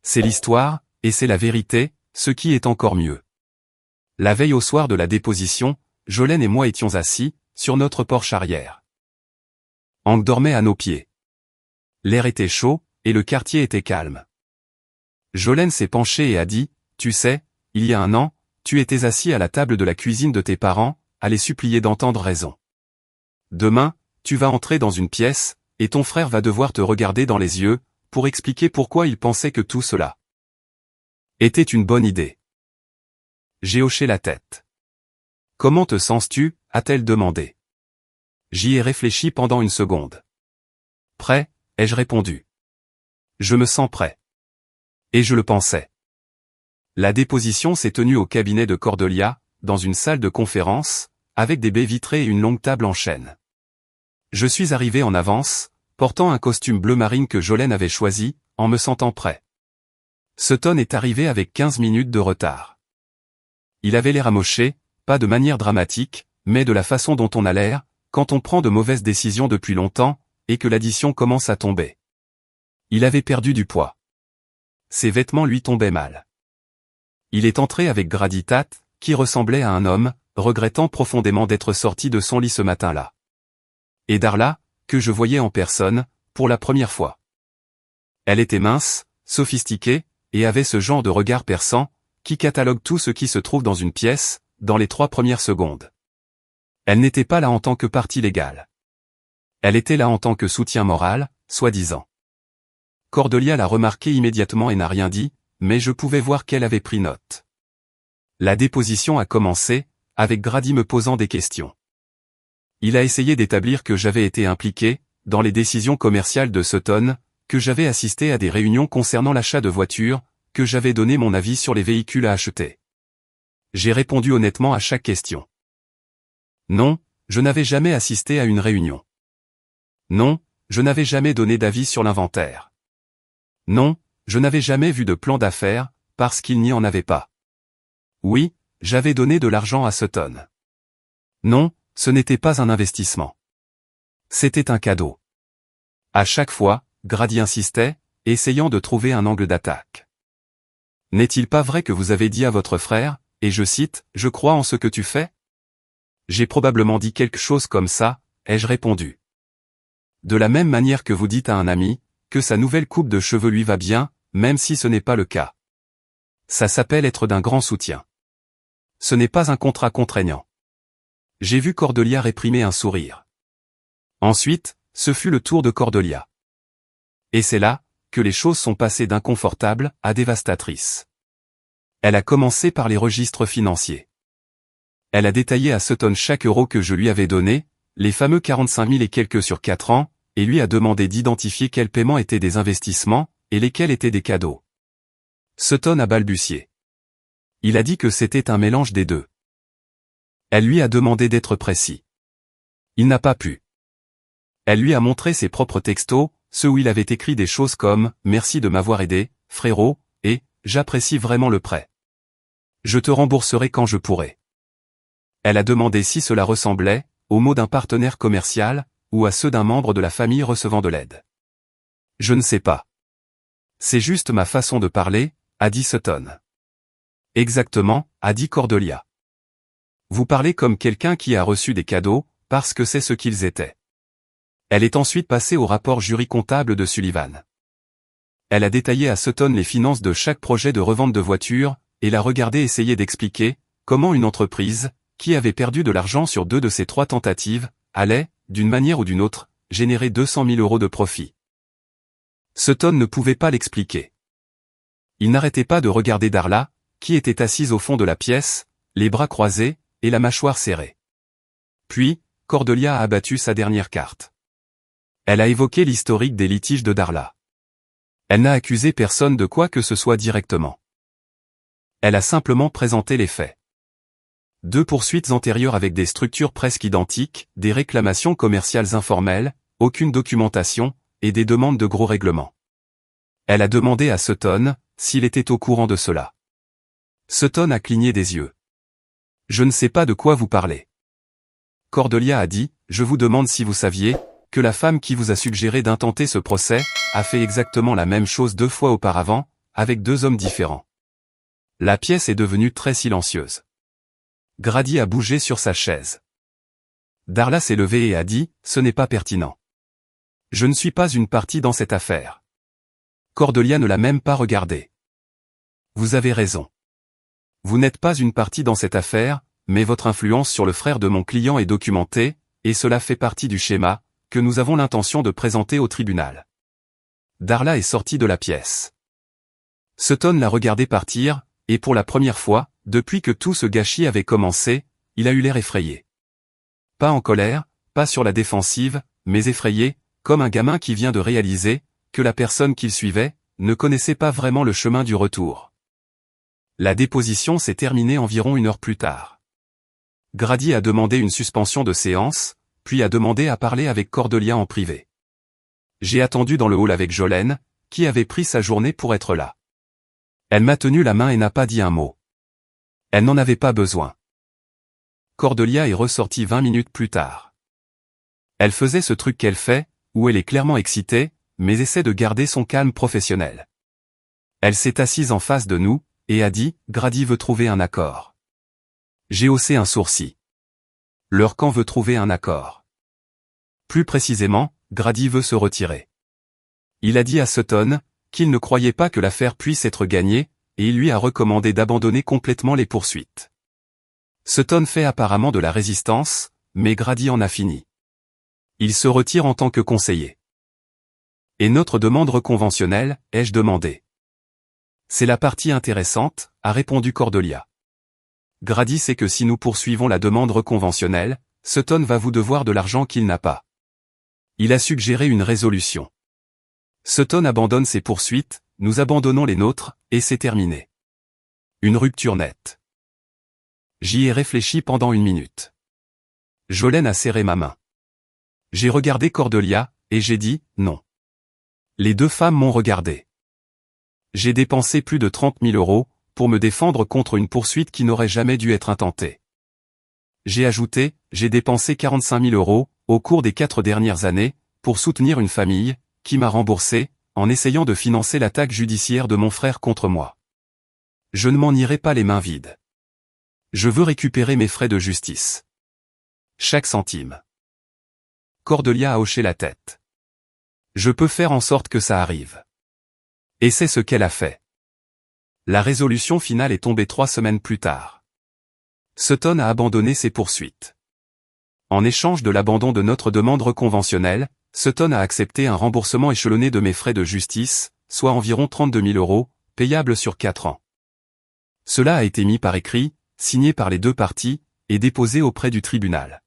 S1: C'est l'histoire, et c'est la vérité, ce qui est encore mieux. La veille au soir de la déposition, Jolène et moi étions assis, sur notre porche arrière. Hank dormait à nos pieds. L'air était chaud, et le quartier était calme. Jolène s'est penchée et a dit, « Tu sais, il y a un an, tu étais assis à la table de la cuisine de tes parents, à les supplier d'entendre raison. Demain, tu vas entrer dans une pièce, et ton frère va devoir te regarder dans les yeux, pour expliquer pourquoi il pensait que tout cela était une bonne idée. » J'ai hoché la tête. « Comment te sens-tu » a-t-elle demandé. J'y ai réfléchi pendant une seconde. « Prêt » ai-je répondu. « Je me sens prêt. » Et je le pensais. La déposition s'est tenue au cabinet de Cordelia, dans une salle de conférence, avec des baies vitrées et une longue table en chêne. Je suis arrivé en avance, portant un costume bleu marine que Jolène avait choisi, en me sentant prêt. Sutton est arrivé avec 15 minutes de retard. Il avait l'air amoché, pas de manière dramatique, mais de la façon dont on a l'air, quand on prend de mauvaises décisions depuis longtemps, et que l'addition commence à tomber. Il avait perdu du poids. Ses vêtements lui tombaient mal. Il est entré avec Grady Tate, qui ressemblait à un homme, regrettant profondément d'être sorti de son lit ce matin-là. Et Darla, que je voyais en personne, pour la première fois. Elle était mince, sophistiquée, et avait ce genre de regard perçant, qui catalogue tout ce qui se trouve dans une pièce, dans les 3 premières secondes. Elle n'était pas là en tant que partie légale. Elle était là en tant que soutien moral, soi-disant. Cordelia l'a remarqué immédiatement et n'a rien dit, mais je pouvais voir qu'elle avait pris note. La déposition a commencé, avec Grady me posant des questions. Il a essayé d'établir que j'avais été impliqué, dans les décisions commerciales de Sutton, que j'avais assisté à des réunions concernant l'achat de voitures, que j'avais donné mon avis sur les véhicules à acheter. J'ai répondu honnêtement à chaque question. Non, je n'avais jamais assisté à une réunion. Non, je n'avais jamais donné d'avis sur l'inventaire. Non, je n'avais jamais vu de plan d'affaires, parce qu'il n'y en avait pas. Oui, j'avais donné de l'argent à Sutton. Non, ce n'était pas un investissement. C'était un cadeau. À chaque fois, Grady insistait, essayant de trouver un angle d'attaque. N'est-il pas vrai que vous avez dit à votre frère, et je cite, « Je crois en ce que tu fais » ? J'ai probablement dit quelque chose comme ça, ai-je répondu. De la même manière que vous dites à un ami, que sa nouvelle coupe de cheveux lui va bien, même si ce n'est pas le cas. Ça s'appelle être d'un grand soutien. Ce n'est pas un contrat contraignant. J'ai vu Cordelia réprimer un sourire. Ensuite, ce fut le tour de Cordelia. Et c'est là, que les choses sont passées d'inconfortables à dévastatrices. Elle a commencé par les registres financiers. Elle a détaillé à Sutton chaque euro que je lui avais donné, les fameux 45 000 et quelques sur 4 ans, et lui a demandé d'identifier quels paiements étaient des investissements, et lesquels étaient des cadeaux. Sutton a balbutié. Il a dit que c'était un mélange des deux. Elle lui a demandé d'être précis. Il n'a pas pu. Elle lui a montré ses propres textos, ceux où il avait écrit des choses comme « Merci de m'avoir aidé, frérot » et « J'apprécie vraiment le prêt. Je te rembourserai quand je pourrai. » Elle a demandé si cela ressemblait aux mots d'un partenaire commercial, ou à ceux d'un membre de la famille recevant de l'aide. Je ne sais pas. C'est juste ma façon de parler, a dit Sutton. Exactement, a dit Cordelia. Vous parlez comme quelqu'un qui a reçu des cadeaux, parce que c'est ce qu'ils étaient. Elle est ensuite passée au rapport jury comptable de Sullivan. Elle a détaillé à Sutton les finances de chaque projet de revente de voitures, et l'a regardé essayer d'expliquer comment une entreprise, qui avait perdu de l'argent sur 2 de ses 3 tentatives, allait, d'une manière ou d'une autre, générer 200 000 € de profit. Sutton ne pouvait pas l'expliquer. Il n'arrêtait pas de regarder Darla, qui était assise au fond de la pièce, les bras croisés, et la mâchoire serrée. Puis, Cordelia a abattu sa dernière carte. Elle a évoqué l'historique des litiges de Darla. Elle n'a accusé personne de quoi que ce soit directement. Elle a simplement présenté les faits. 2 poursuites antérieures avec des structures presque identiques, des réclamations commerciales informelles, aucune documentation, et des demandes de gros règlements. Elle a demandé à Sutton s'il était au courant de cela. Sutton a cligné des yeux. Je ne sais pas de quoi vous parlez. Cordelia a dit, je vous demande si vous saviez, que la femme qui vous a suggéré d'intenter ce procès, a fait exactement la même chose 2 fois auparavant, avec 2 hommes différents. La pièce est devenue très silencieuse. Grady a bougé sur sa chaise. Darla s'est levée et a dit, ce n'est pas pertinent. Je ne suis pas une partie dans cette affaire. Cordelia ne l'a même pas regardé. Vous avez raison. Vous n'êtes pas une partie dans cette affaire, mais votre influence sur le frère de mon client est documentée, et cela fait partie du schéma, que nous avons l'intention de présenter au tribunal. Darla est sortie de la pièce. Sutton l'a regardé partir, et pour la première fois, depuis que tout ce gâchis avait commencé, il a eu l'air effrayé. Pas en colère, pas sur la défensive, mais effrayé, comme un gamin qui vient de réaliser, que la personne qu'il suivait, ne connaissait pas vraiment le chemin du retour. La déposition s'est terminée environ 1 heure plus tard. Grady a demandé une suspension de séance, puis a demandé à parler avec Cordelia en privé. J'ai attendu dans le hall avec Jolene, qui avait pris sa journée pour être là. Elle m'a tenu la main et n'a pas dit un mot. Elle n'en avait pas besoin. Cordelia est ressortie 20 minutes plus tard. Elle faisait ce truc qu'elle fait, où elle est clairement excitée, mais essaie de garder son calme professionnel. Elle s'est assise en face de nous, et a dit, Grady veut trouver un accord. J'ai haussé un sourcil. Leur camp veut trouver un accord. Plus précisément, Grady veut se retirer. Il a dit à Sutton, qu'il ne croyait pas que l'affaire puisse être gagnée, et il lui a recommandé d'abandonner complètement les poursuites. Sutton fait apparemment de la résistance, mais Grady en a fini. Il se retire en tant que conseiller. Et notre demande conventionnelle, ai-je demandé. C'est la partie intéressante, a répondu Cordelia. Grady sait que si nous poursuivons la demande conventionnelle, Sutton va vous devoir de l'argent qu'il n'a pas. Il a suggéré une résolution. Sutton abandonne ses poursuites, nous abandonnons les nôtres, et c'est terminé. Une rupture nette. J'y ai réfléchi pendant 1 minute. Jolene a serré ma main. J'ai regardé Cordelia, et j'ai dit, non. Les 2 femmes m'ont regardé. J'ai dépensé plus de 30 000 €, pour me défendre contre une poursuite qui n'aurait jamais dû être intentée. J'ai ajouté, j'ai dépensé 45 000 €, au cours des 4 dernières années, pour soutenir une famille, qui m'a remboursé, en essayant de financer l'attaque judiciaire de mon frère contre moi. Je ne m'en irai pas les mains vides. Je veux récupérer mes frais de justice. Chaque centime. Cordelia a hoché la tête. Je peux faire en sorte que ça arrive. Et c'est ce qu'elle a fait. La résolution finale est tombée 3 semaines plus tard. Sutton a abandonné ses poursuites. En échange de l'abandon de notre demande conventionnelle, Sutton a accepté un remboursement échelonné de mes frais de justice, soit environ 32 000 €, payable sur 4 ans. Cela a été mis par écrit, signé par les 2 parties, et déposé auprès du tribunal.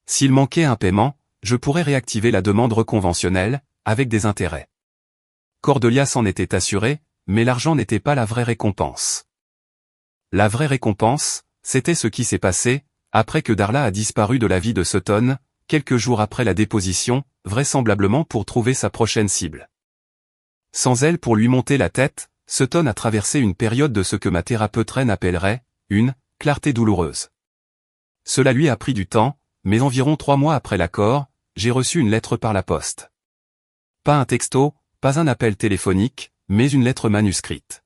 S1: S'il manquait un paiement, je pourrais réactiver la demande conventionnelle, avec des intérêts. Cordelia s'en était assurée, mais l'argent n'était pas la vraie récompense. La vraie récompense, c'était ce qui s'est passé, après que Darla a disparu de la vie de Sutton, quelques jours après la déposition, vraisemblablement pour trouver sa prochaine cible. Sans elle pour lui monter la tête, Sutton a traversé une période de ce que ma thérapeute reine appellerait, une clarté douloureuse. Cela lui a pris du temps, mais environ 3 mois après l'accord, j'ai reçu une lettre par la poste. Pas un texto, pas un appel téléphonique, mais une lettre manuscrite.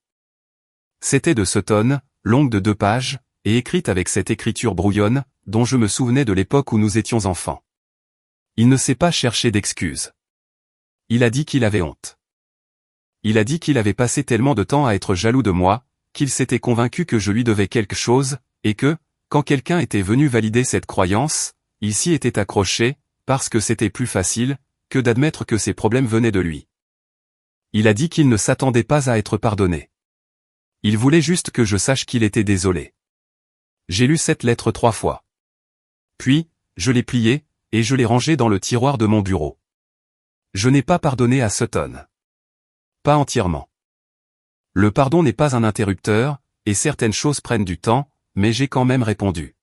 S1: C'était de Sutton, longue de 2 pages, et écrite avec cette écriture brouillonne, dont je me souvenais de l'époque où nous étions enfants. Il ne s'est pas cherché d'excuses. Il a dit qu'il avait honte. Il a dit qu'il avait passé tellement de temps à être jaloux de moi, qu'il s'était convaincu que je lui devais quelque chose, et que, quand quelqu'un était venu valider cette croyance, il s'y était accroché, parce que c'était plus facile, que d'admettre que ses problèmes venaient de lui. Il a dit qu'il ne s'attendait pas à être pardonné. Il voulait juste que je sache qu'il était désolé. J'ai lu cette lettre 3 fois. Puis, je l'ai pliée, et je l'ai rangée dans le tiroir de mon bureau. Je n'ai pas pardonné à Sutton. Pas entièrement. Le pardon n'est pas un interrupteur, et certaines choses prennent du temps, mais j'ai quand même répondu.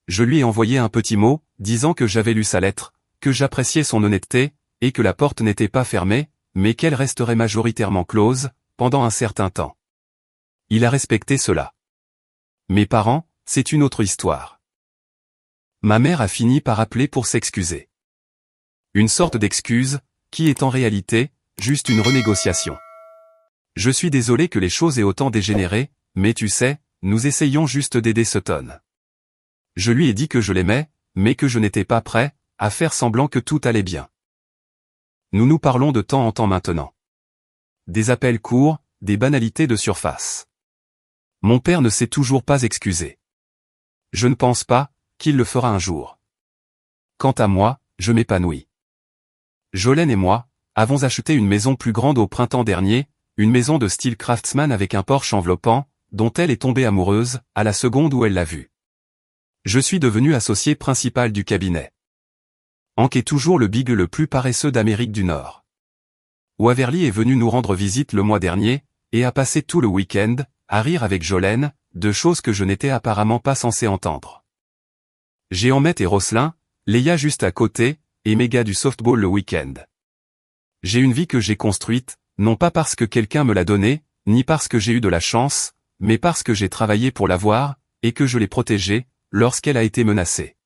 S1: Je lui ai envoyé un petit mot, disant que j'avais lu sa lettre, que j'appréciais son honnêteté, et que la porte n'était pas fermée, mais qu'elle resterait majoritairement close, pendant un certain temps. Il a respecté cela. Mes parents, c'est une autre histoire. Ma mère a fini par appeler pour s'excuser. Une sorte d'excuse, qui est en réalité, juste une renégociation. Je suis désolé que les choses aient autant dégénéré, mais tu sais, nous essayons juste d'aider Sutton. Je lui ai dit que je l'aimais, mais que je n'étais pas prêt à faire semblant que tout allait bien. Nous nous parlons de temps en temps maintenant. Des appels courts, des banalités de surface. Mon père ne s'est toujours pas excusé. Je ne pense pas qu'il le fera un jour. Quant à moi, je m'épanouis. Jolene et moi avons acheté une maison plus grande au printemps dernier, une maison de style craftsman avec un porche enveloppant, dont elle est tombée amoureuse à la seconde où elle l'a vu. Je suis devenu associé principal du cabinet. Hank est toujours le big le plus paresseux d'Amérique du Nord. Waverly est venu nous rendre visite le mois dernier, et a passé tout le week-end à rire avec Jolene, de choses que je n'étais apparemment pas censé entendre. J'ai Emmett et Roslyn, Leia juste à côté, et mes gars du softball le week-end. J'ai une vie que j'ai construite, non pas parce que quelqu'un me l'a donnée, ni parce que j'ai eu de la chance, mais parce que j'ai travaillé pour l'avoir, et que je l'ai protégée, lorsqu'elle a été menacée.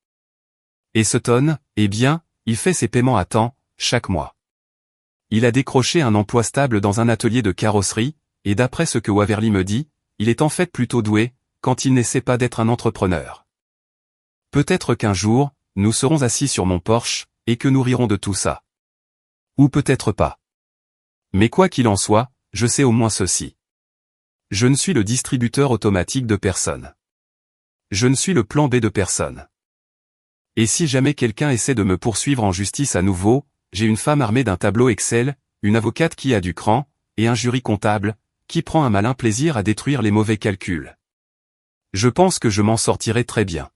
S1: Et Sutton, eh bien, il fait ses paiements à temps, chaque mois. Il a décroché un emploi stable dans un atelier de carrosserie, et d'après ce que Waverly me dit, il est en fait plutôt doué, quand il n'essaie pas d'être un entrepreneur. Peut-être qu'un jour, nous serons assis sur mon porche, et que nous rirons de tout ça. Ou peut-être pas. Mais quoi qu'il en soit, je sais au moins ceci. Je ne suis le distributeur automatique de personne. Je ne suis le plan B de personne. Et si jamais quelqu'un essaie de me poursuivre en justice à nouveau, j'ai une femme armée d'un tableau Excel, une avocate qui a du cran, et un jury comptable, qui prend un malin plaisir à détruire les mauvais calculs. Je pense que je m'en sortirai très bien.